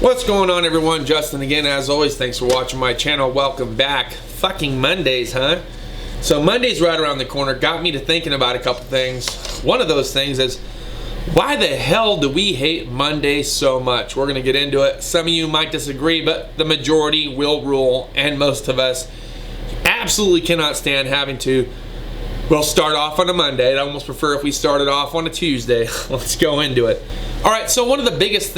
What's going on, everyone? Justin again, as always. Thanks for watching my channel. Welcome back. Fucking Mondays, huh? So Monday's right around the corner. Got me to thinking about a couple things. One of those things is, why the hell do we hate Monday so much? We're going to get into it. Some of you might disagree, but the majority will rule, and most of us absolutely cannot stand having to, well, start off on a Monday. I'd almost prefer if we started off on a Tuesday. Let's go into it. All right, so one of the biggest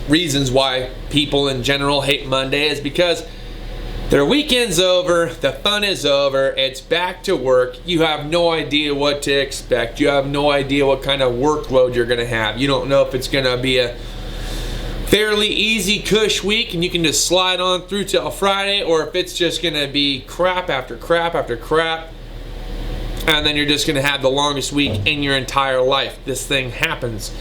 reasons why people in general hate Monday is because their weekend's over, the fun is over, it's back to work. You have no idea what to expect. You have no idea what kind of workload you're gonna have. You don't know if it's gonna be a fairly easy cush week and you can just slide on through till Friday, or if it's just gonna be crap after crap after crap, and then you're just gonna have the longest week in your entire life. This thing happens.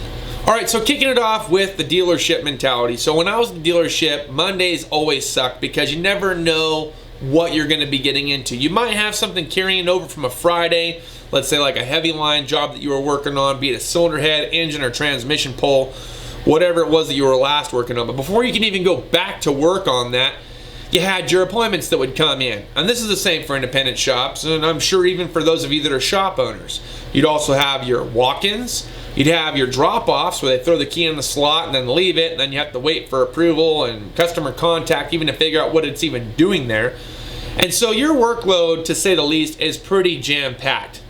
All right, so kicking it off with the dealership mentality. So when I was at the dealership, Mondays always sucked because you never know what you're gonna be getting into. You might have something carrying over from a Friday, let's say like a heavy line job that you were working on, be it a cylinder head, engine, or transmission pole, whatever it was that you were last working on. But before you can even go back to work on that, you had your appointments that would come in. And this is the same for independent shops, and I'm sure even for those of you that are shop owners. You'd also have your walk-ins, you'd have your drop-offs where they throw the key in the slot and then leave it, and then you have to wait for approval and customer contact even to figure out what it's even doing there. And so your workload, to say the least, is pretty jam-packed.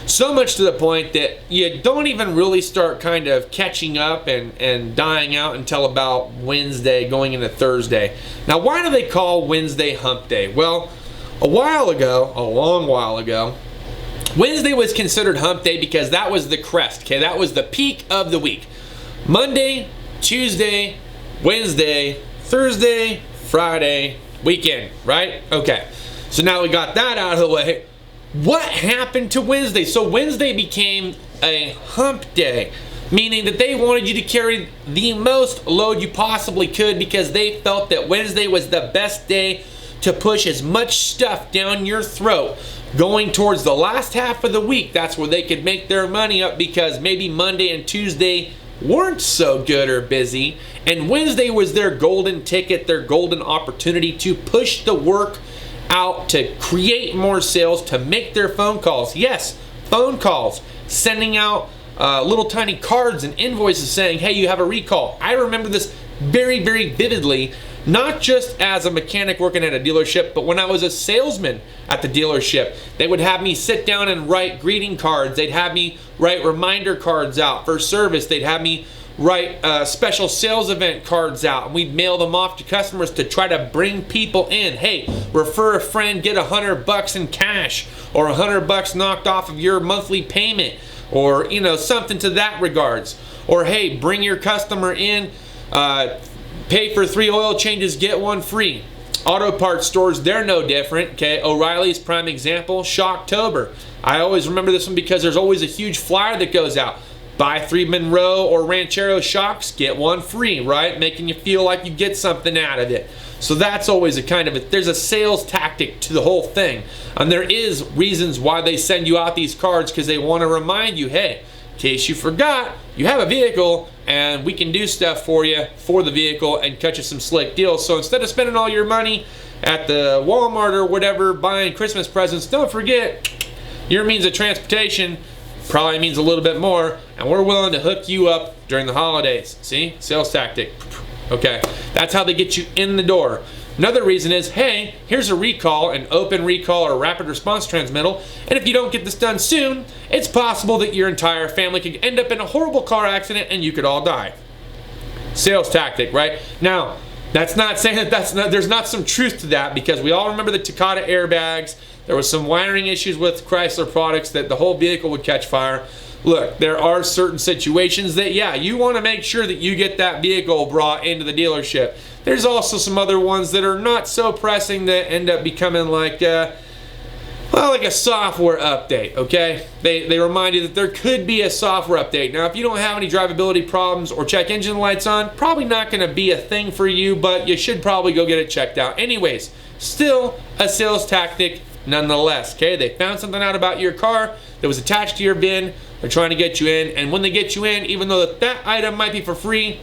So much to the point that you don't even really start kind of catching up and dying out until about Wednesday going into Thursday. Now, why do they call Wednesday hump day? Well, a long while ago, Wednesday was considered hump day because that was the crest, okay? That was the peak of the week. Monday, Tuesday, Wednesday, Thursday, Friday, weekend, right? Okay, so now we got that out of the way. What happened to Wednesday? So Wednesday became a hump day, meaning that they wanted you to carry the most load you possibly could because they felt that Wednesday was the best day to push as much stuff down your throat. Going towards the last half of the week, that's where they could make their money up because maybe Monday and Tuesday weren't so good or busy, and Wednesday was their golden ticket, their golden opportunity to push the work out, to create more sales, to make their phone calls. Yes, phone calls, sending out little tiny cards and invoices saying, hey, you have a recall. I remember this very, very vividly, not just as a mechanic working at a dealership, but when I was a salesman at the dealership. They would have me sit down and write greeting cards. They'd have me write reminder cards out for service. They'd have me write special sales event cards out, and we'd mail them off to customers to try to bring people in. Hey, refer a friend, get $100 in cash, or $100 knocked off of your monthly payment, or something to that regards. Or hey, bring your customer in, pay for 3 oil changes, get 1 free. Auto parts stores, they're no different. Okay, O'Reilly's prime example, Shocktober. I always remember this one because there's always a huge flyer that goes out. Buy 3 Monroe or Ranchero shocks, get 1 free, right? Making you feel like you get something out of it. So that's always there's a sales tactic to the whole thing. And there is reasons why they send you out these cards, because they want to remind you, hey, in case you forgot, you have a vehicle and we can do stuff for you for the vehicle and cut you some slick deals. So instead of spending all your money at the Walmart or whatever buying Christmas presents, don't forget your means of transportation probably means a little bit more, and we're willing to hook you up during the holidays. See? Sales tactic. Okay, that's how they get you in the door. Another reason is, hey, here's a recall, an open recall or rapid response transmittal, and if you don't get this done soon, it's possible that your entire family could end up in a horrible car accident and you could all die. Sales tactic, right? Now, that's not saying that there's not some truth to that, because we all remember the Takata airbags. There was some wiring issues with Chrysler products that the whole vehicle would catch fire. Look, there are certain situations that, yeah, you want to make sure that you get that vehicle brought into the dealership. There's also some other ones that are not so pressing that end up becoming like a software update, okay? They remind you that there could be a software update. Now, if you don't have any drivability problems or check engine lights on, probably not going to be a thing for you, but you should probably go get it checked out. Anyways, still a sales tactic nonetheless, okay? They found something out about your car that was attached to your VIN. They're trying to get you in, and when they get you in, even though that item might be for free,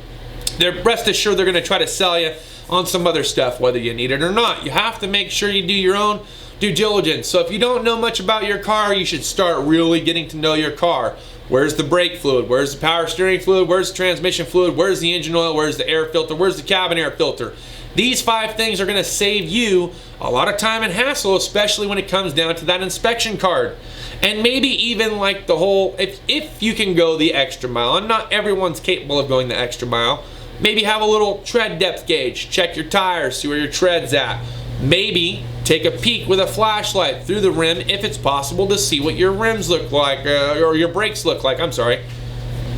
rest assured they're going to try to sell you on some other stuff, whether you need it or not. You have to make sure you do your own due diligence. So if you don't know much about your car, you should start really getting to know your car. Where's the brake fluid? Where's the power steering fluid? Where's the transmission fluid? Where's the engine oil? Where's the air filter? Where's the cabin air filter? These 5 things are going to save you a lot of time and hassle, especially when it comes down to that inspection card. And maybe even like the whole, if you can go the extra mile, and not everyone's capable of going the extra mile, maybe have a little tread depth gauge, check your tires, see where your tread's at. Maybe take a peek with a flashlight through the rim if it's possible to see what your rims look like, or your brakes look like, I'm sorry.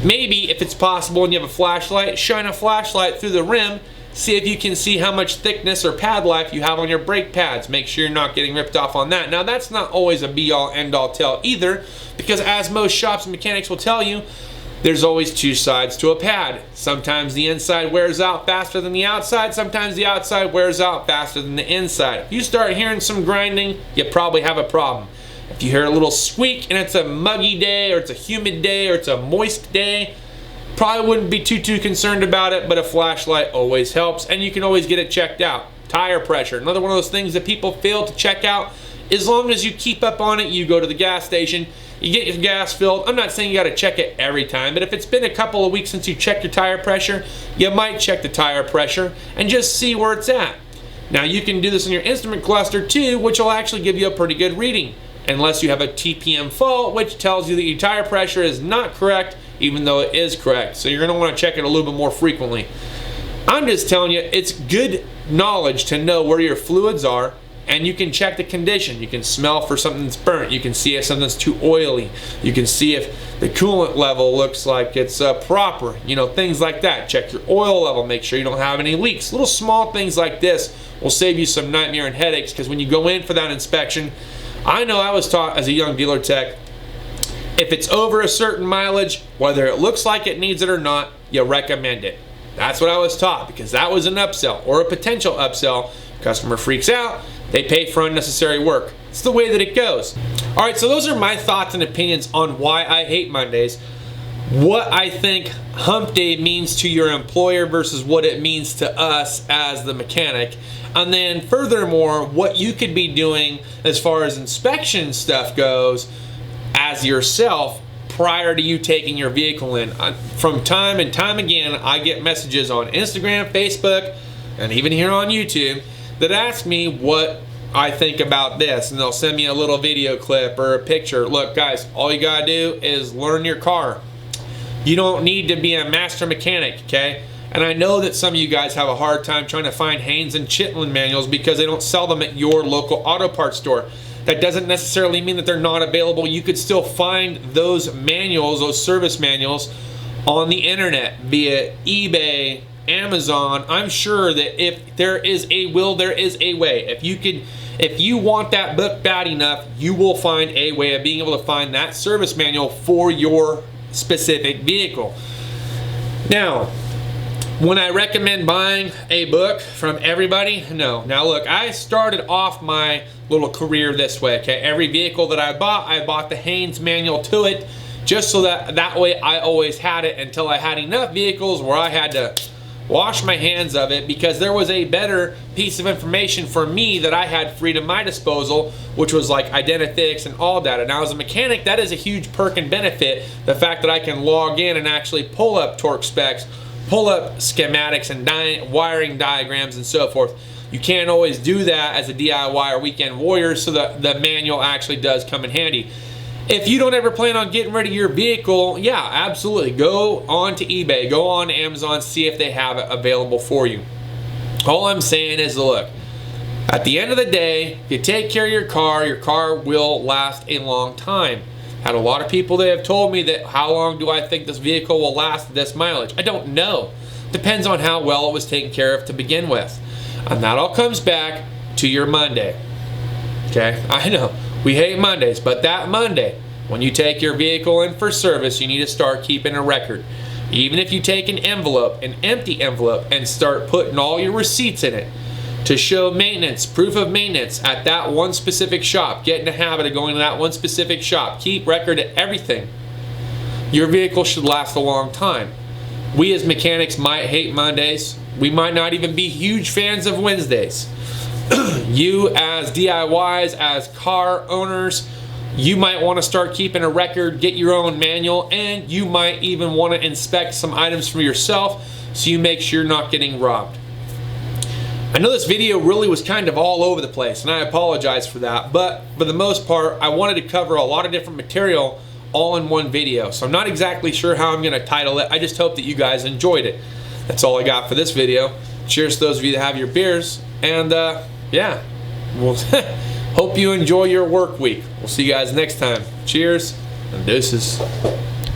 Maybe if it's possible and you have a flashlight, shine a flashlight through the rim, see if you can see how much thickness or pad life you have on your brake pads. Make sure you're not getting ripped off on that. Now that's not always a be-all end-all tell either, because as most shops and mechanics will tell you, there's always 2 sides to a pad. Sometimes the inside wears out faster than the outside. Sometimes the outside wears out faster than the inside. If you start hearing some grinding, you probably have a problem. If you hear a little squeak and it's a muggy day, or it's a humid day, or it's a moist day, probably wouldn't be too concerned about it, but a flashlight always helps, and you can always get it checked out. Tire pressure, another one of those things that people fail to check out. As long as you keep up on it, you go to the gas station, you get your gas filled. I'm not saying you got to check it every time, but if it's been a couple of weeks since you checked your tire pressure, you might check the tire pressure and just see where it's at. Now you can do this in your instrument cluster too, which will actually give you a pretty good reading, unless you have a TPM fault, which tells you that your tire pressure is not correct, even though it is correct. So you're going to want to check it a little bit more frequently. I'm just telling you, it's good knowledge to know where your fluids are, and you can check the condition. You can smell for something that's burnt. You can see if something's too oily. You can see if the coolant level looks like it's proper. You know, things like that. Check your oil level. Make sure you don't have any leaks. Little small things like this will save you some nightmare and headaches, because when you go in for that inspection, I know I was taught as a young dealer tech, if it's over a certain mileage, whether it looks like it needs it or not, you recommend it. That's what I was taught, because that was an upsell or a potential upsell. Customer freaks out, they pay for unnecessary work. It's the way that it goes. All right, so those are my thoughts and opinions on why I hate Mondays, what I think hump day means to your employer versus what it means to us as the mechanic, and then furthermore, what you could be doing as far as inspection stuff goes as yourself prior to you taking your vehicle in. From time and time again, I get messages on Instagram, Facebook, and even here on YouTube that ask me what I think about this, and they'll send me a little video clip or a picture. Look guys, all you gotta do is learn your car. You don't need to be a master mechanic, okay? And I know that some of you guys have a hard time trying to find Haynes and Chitlin manuals because they don't sell them at your local auto parts store. That doesn't necessarily mean that they're not available. You could still find those manuals, those service manuals, on the internet via eBay, Amazon. I'm sure that if there is a will, there is a way. If you want that book bad enough, you will find a way of being able to find that service manual for your specific vehicle. Now, when I recommend buying a book from everybody, no. Now look, I started off my little career this way, okay? Every vehicle that I bought the Haynes manual to it, just so that way I always had it until I had enough vehicles where I had to wash my hands of it, because there was a better piece of information for me that I had free to my disposal, which was like Identifix and ALLDATA. Now as a mechanic, that is a huge perk and benefit, the fact that I can log in and actually pull up torque specs, pull up schematics and wiring diagrams and so forth. You can't always do that as a DIY or weekend warrior, so the manual actually does come in handy. If you don't ever plan on getting rid of your vehicle, yeah, absolutely. Go on to eBay, go on to Amazon, see if they have it available for you. All I'm saying is, look, at the end of the day, if you take care of your car will last a long time. Had a lot of people that have told me that, how long do I think this vehicle will last this mileage? I don't know. Depends on how well it was taken care of to begin with. And that all comes back to your Monday. Okay, I know. We hate Mondays, but that Monday, when you take your vehicle in for service, you need to start keeping a record. Even if you take an envelope, an empty envelope, and start putting all your receipts in it to show maintenance, proof of maintenance at that one specific shop. Get in the habit of going to that one specific shop. Keep record of everything. Your vehicle should last a long time. We as mechanics might hate Mondays. We might not even be huge fans of Wednesdays. You as DIYs, as car owners, you might want to start keeping a record, get your own manual, and you might even want to inspect some items for yourself so you make sure you're not getting robbed. I know this video really was kind of all over the place, and I apologize for that, but for the most part, I wanted to cover a lot of different material all in one video. So I'm not exactly sure how I'm going to title it. I just hope that you guys enjoyed it. That's all I got for this video. Cheers to those of you that have your beers, and yeah, we'll hope you enjoy your work week. We'll see you guys next time. Cheers and deuces.